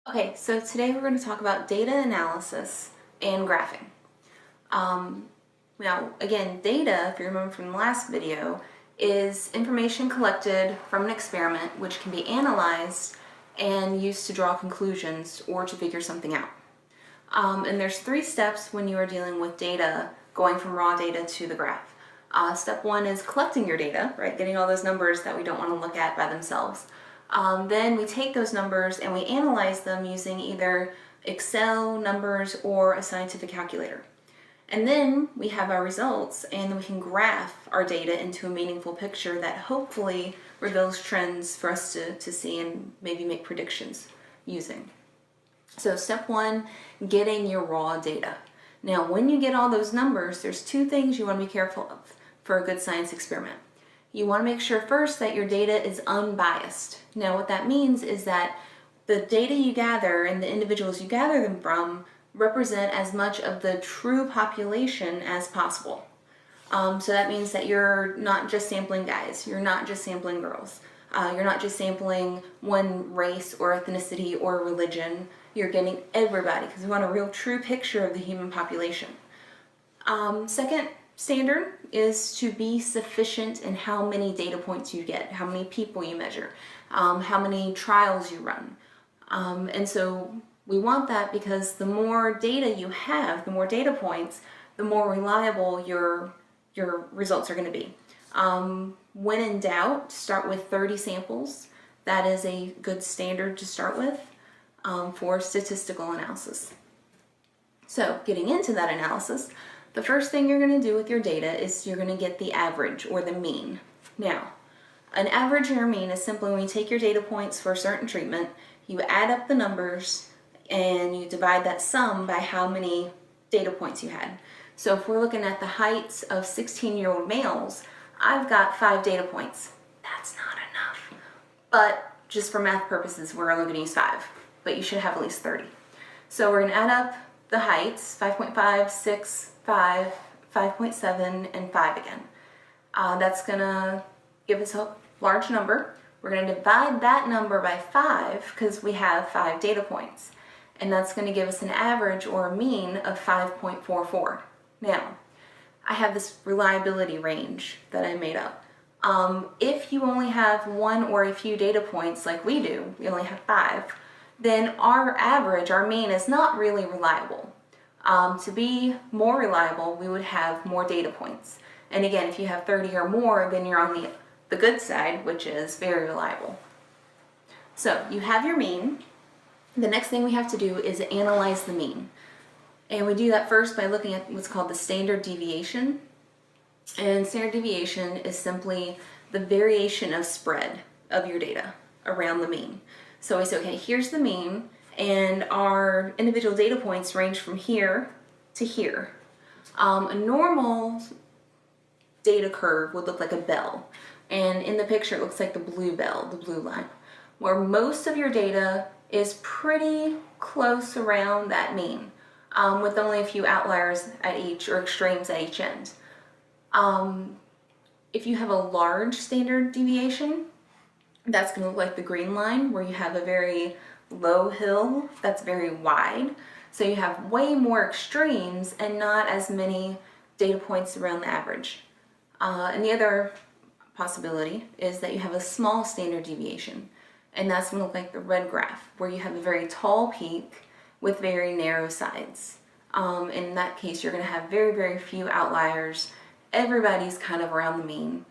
Okay, so today we're going to talk about data analysis and graphing. Now, again, data, if you remember from the last video, is information collected from an experiment which can be analyzed and used to draw conclusions or to figure something out. And there's 3 steps when you are dealing with data going from raw data to the graph. Step 1 is collecting your data, right? Getting all those numbers that we don't want to look at by themselves. Then we take those numbers and we analyze them using either Excel numbers or a scientific calculator. And then we have our results and then we can graph our data into a meaningful picture that hopefully reveals trends for us to see and maybe make predictions using. So step 1, getting your raw data. Now when you get all those numbers, there's 2 things you want to be careful of for a good science experiment. You want to make sure first that your data is unbiased. Now what that means is that the data you gather and the individuals you gather them from represent as much of the true population as possible. So that means that you're not just sampling guys, you're not just sampling girls, you're not just sampling one race or ethnicity or religion, you're getting everybody because we want a real true picture of the human population. Second standard is to be sufficient in how many data points you get, how many people you measure, how many trials you run. And so we want that because the more data you have, the more data points, the more reliable your results are going to be. When in doubt, start with 30 samples. That is a good standard to start with for statistical analysis. So getting into that analysis, the first thing you're going to do with your data is you're going to get the average or the mean. Now, an average or mean is simply when you take your data points for a certain treatment, you add up the numbers and you divide that sum by how many data points you had. So if we're looking at the heights of 16-year-old males, I've got 5 data points. That's not enough. But just for math purposes, we're only going to use 5, but you should have at least 30. So we're going to add up the heights, 5.5, 6, 5, 5.7, and 5 again. That's going to give us a large number. We're going to divide that number by 5 because we have 5 data points. And that's going to give us an average or a mean of 5.44. Now, I have this reliability range that I made up. If you only have 1 or a few data points like we do, we only have 5, then our average, our mean, is not really reliable. To be more reliable, we would have more data points. And again, if you have 30 or more, then you're on the good side, which is very reliable. So you have your mean. The next thing we have to do is analyze the mean. And we do that first by looking at what's called the standard deviation. And standard deviation is simply the variation of spread of your data around the mean. So we say, okay, here's the mean, and our individual data points range from here to here. A normal data curve would look like a bell, and in the picture it looks like the blue bell, the blue line, where most of your data is pretty close around that mean, with only a few outliers at each, or extremes at each end. If you have a large standard deviation, that's going to look like the green line, where you have a very low hill that's very wide. So you have way more extremes and not as many data points around the average. And the other possibility is that you have a small standard deviation, and that's going to look like the red graph, where you have a very tall peak with very narrow sides. In that case, you're going to have very, very few outliers. Everybody's kind of around the mean.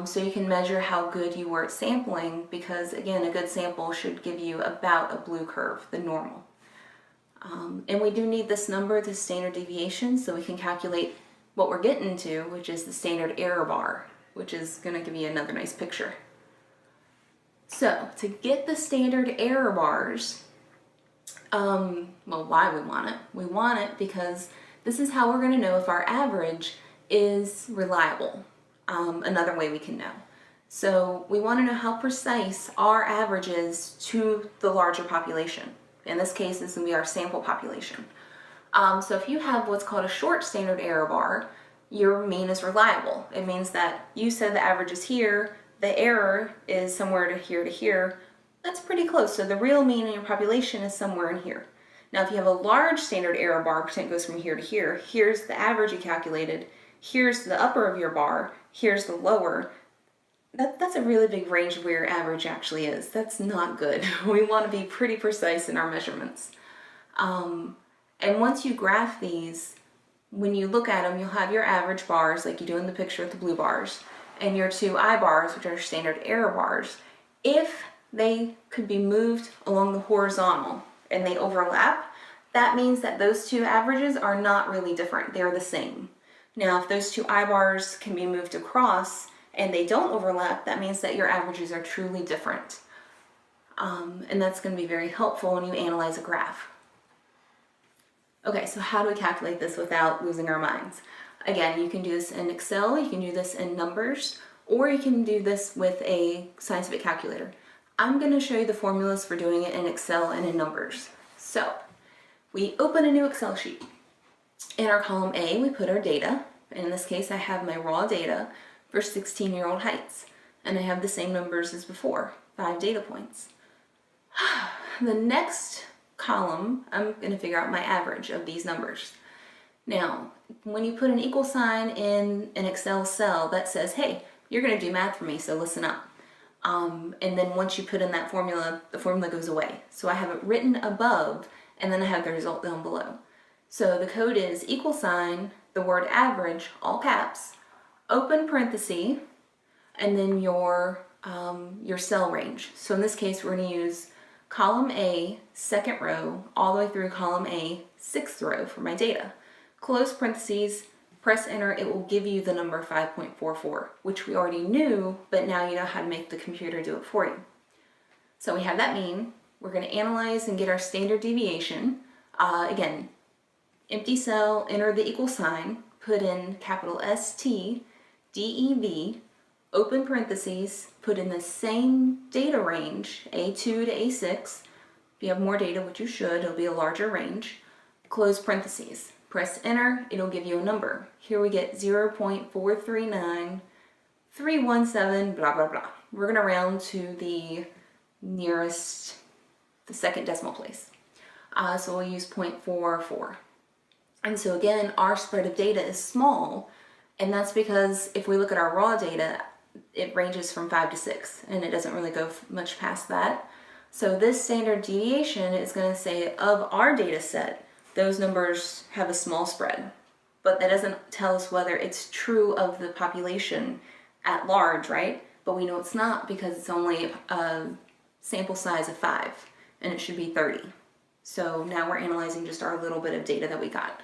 So you can measure how good you were at sampling, because again, a good sample should give you about a blue curve, the normal. And we do need this number, the standard deviation, so we can calculate what we're getting to, which is the standard error bar, which is going to give you another nice picture. So to get the standard error bars, well, why we want it? We want it because this is how we're going to know if our average is reliable. Another way we can know. So we want to know how precise our average is to the larger population. In this case, this is going to be our sample population. So if you have what's called a short standard error bar, your mean is reliable. It means that you said the average is here, the error is somewhere to here, That's pretty close. So the real mean in your population is somewhere in here. Now, if you have a large standard error bar, pretend it goes from here to here, here's the average you calculated, here's the upper of your bar, here's the lower. That's a really big range of where your average actually is. That's not good. We want to be pretty precise in our measurements. And once you graph these, when you look at them, you'll have your average bars, like you do in the picture with the blue bars, and your two I bars, which are standard error bars. If they could be moved along the horizontal and they overlap, that means that those two averages are not really different. They're the same. Now, if those two I bars can be moved across and they don't overlap, that means that your averages are truly different. And that's going to be very helpful when you analyze a graph. Okay, so how do we calculate this without losing our minds? Again, you can do this in Excel, you can do this in numbers, or you can do this with a scientific calculator. I'm going to show you the formulas for doing it in Excel and in numbers. So, we open a new Excel sheet. In our column A, we put our data. In this case, I have my raw data for 16-year-old heights. And I have the same numbers as before, 5 data points. The next column, I'm going to figure out my average of these numbers. Now, when you put an equal sign in an Excel cell, that says, hey, you're going to do math for me, so listen up. And then once you put in that formula, the formula goes away. So I have it written above, and then I have the result down below. So the code is equal sign, the word average, all caps, open parenthesis, and then your cell range. So in this case, we're going to use column A, second row, all the way through column A, sixth row for my data. Close parentheses, press enter, it will give you the number 5.44, which we already knew, but now you know how to make the computer do it for you. So we have that mean. We're going to analyze and get our standard deviation. Again, empty cell, enter the equal sign, put in capital ST, DEV, open parentheses, put in the same data range, A2 to A6. If you have more data, which you should, it'll be a larger range. Close parentheses. Press enter, it'll give you a number. Here we get 0.439317, blah, blah, blah. We're going to round to the nearest, the second decimal place. So we'll use 0.44. And so again, our spread of data is small, and that's because if we look at our raw data, it ranges from 5 to 6, and it doesn't really go much past that. So this standard deviation is going to say of our data set, those numbers have a small spread, but that doesn't tell us whether it's true of the population at large, right? But we know it's not because it's only a sample size of 5, and it should be 30. So now we're analyzing just our little bit of data that we got.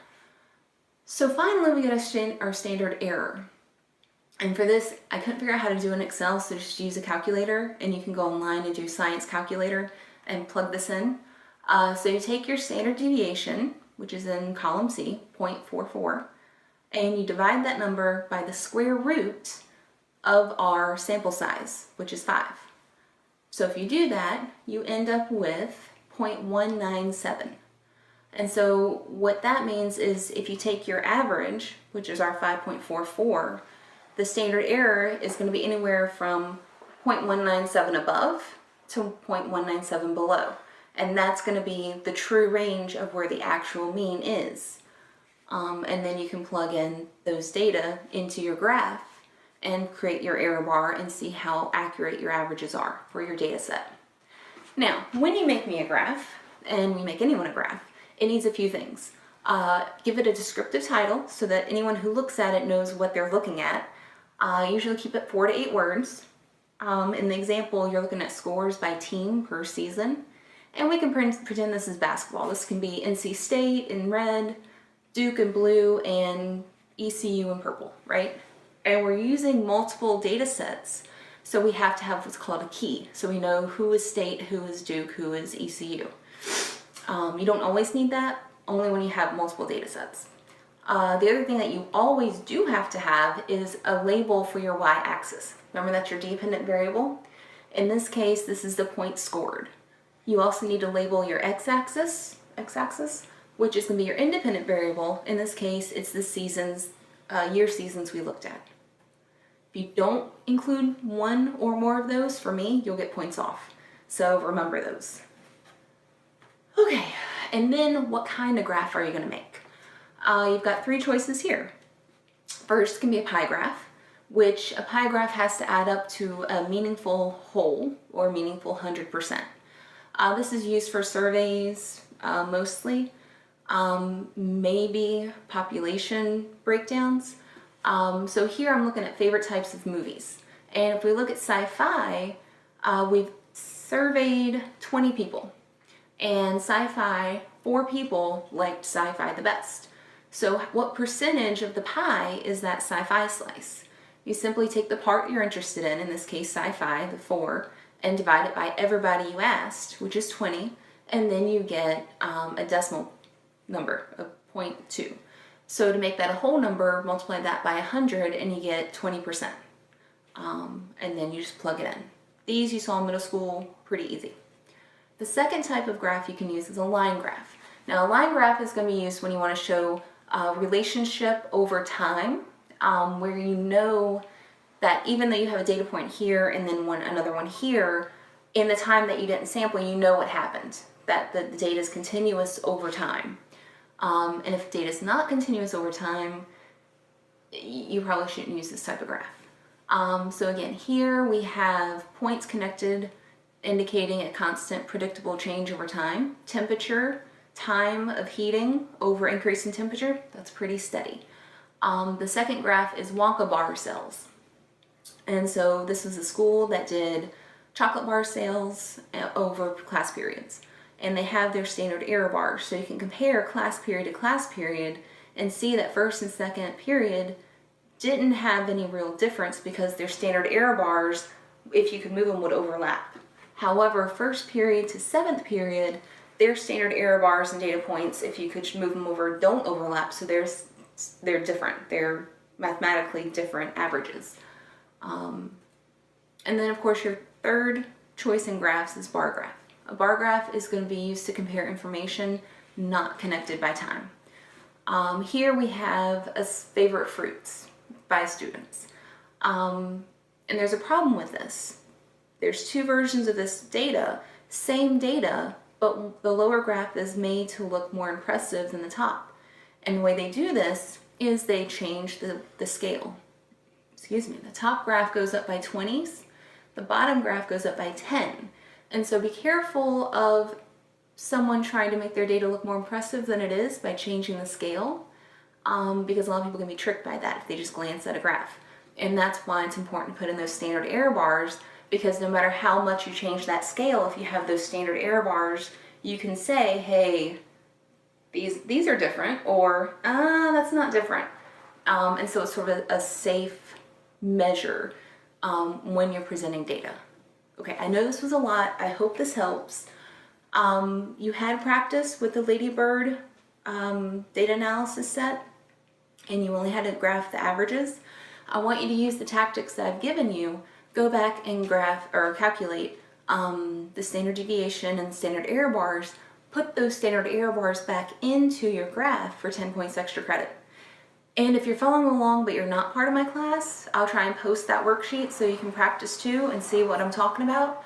So finally we get our standard error. And for this, I couldn't figure out how to do in Excel, so just use a calculator, and you can go online and do Science Calculator and plug this in. So you take your standard deviation, which is in column C, 0.44, and you divide that number by the square root of our sample size, which is 5. So if you do that, you end up with 0.197. And so what that means is if you take your average, which is our 5.44, the standard error is going to be anywhere from 0.197 above to 0.197 below. And that's going to be the true range of where the actual mean is. And then you can plug in those data into your graph and create your error bar and see how accurate your averages are for your data set. Now, when you make me a graph, and we make anyone a graph, it needs a few things. Give it a descriptive title so that anyone who looks at it knows what they're looking at. Usually keep it 4 to 8 words. In the example, you're looking at scores by team per season. And we can pretend this is basketball. This can be NC State in red, Duke in blue, and ECU in purple, right? And we're using multiple data sets, so we have to have what's called a key. So we know who is State, who is Duke, who is ECU. You don't always need that, only when you have multiple data sets. The other thing that you always do have to have is a label for your y-axis. Remember, that's your dependent variable. In this case, this is the point scored. You also need to label your x-axis, which is going to be your independent variable. In this case, it's the seasons, year seasons we looked at. If you don't include one or more of those, for me, you'll get points off. So remember those. Okay, and then what kind of graph are you going to make? You've got three choices here. First can be a pie graph, which a pie graph has to add up to a meaningful whole or meaningful 100%. This is used for surveys mostly, maybe population breakdowns. So here I'm looking at favorite types of movies. And if we look at sci-fi, we've surveyed 20 people. And sci-fi, 4 people liked sci-fi the best. So what percentage of the pie is that sci-fi slice? You simply take the part you're interested in this case sci-fi, the 4, and divide it by everybody you asked, which is 20, and then you get a decimal number of 0.2. So to make that a whole number, multiply that by 100 and you get 20%. And then you just plug it in. These you saw in middle school, pretty easy. The second type of graph you can use is a line graph. Now a line graph is going to be used when you want to show a relationship over time, where you know that even though you have a data point here and then another one here, in the time that you didn't sample, you know what happened, that the data is continuous over time. And if data is not continuous over time, you probably shouldn't use this type of graph. So again, here we have points connected indicating a constant predictable change over time. Temperature, time of heating over increase in temperature, that's pretty steady. The second graph is Wonka bar sales. And so this was a school that did chocolate bar sales over class periods. And they have their standard error bars, so you can compare class period to class period and see that first and second period didn't have any real difference because their standard error bars, if you could move them, would overlap. However, first period to seventh period, their standard error bars and data points, if you could move them over, don't overlap, so they're different. They're mathematically different averages. And then of course your third choice in graphs is bar graph. A bar graph is going to be used to compare information not connected by time. Here we have favorite fruits by students. And there's a problem with this. There's two versions of this data, same data, but the lower graph is made to look more impressive than the top. And the way they do this is they change the scale. Excuse me, the top graph goes up by 20s, the bottom graph goes up by 10. And so be careful of someone trying to make their data look more impressive than it is by changing the scale, because a lot of people can be tricked by that if they just glance at a graph. And that's why it's important to put in those standard error bars, because no matter how much you change that scale, if you have those standard error bars, you can say, hey, these are different, or that's not different. And so it's sort of a safe measure when you're presenting data. Okay, I know this was a lot. I hope this helps. You had practice with the Ladybird data analysis set, and you only had to graph the averages. I want you to use the tactics that I've given you. Go back and graph or calculate the standard deviation and standard error bars. Put those standard error bars back into your graph for 10 points extra credit. And if you're following along but you're not part of my class, I'll try and post that worksheet so you can practice too and see what I'm talking about.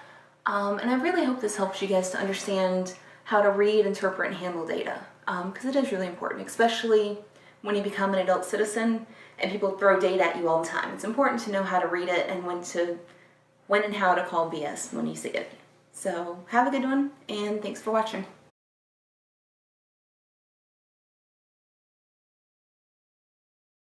And I really hope this helps you guys to understand how to read, interpret, and handle data, because it is really important, especially when you become an adult citizen and people throw data at you all the time. It's important to know how to read it and when and how to call BS when you see it. So have a good one, and thanks for watching.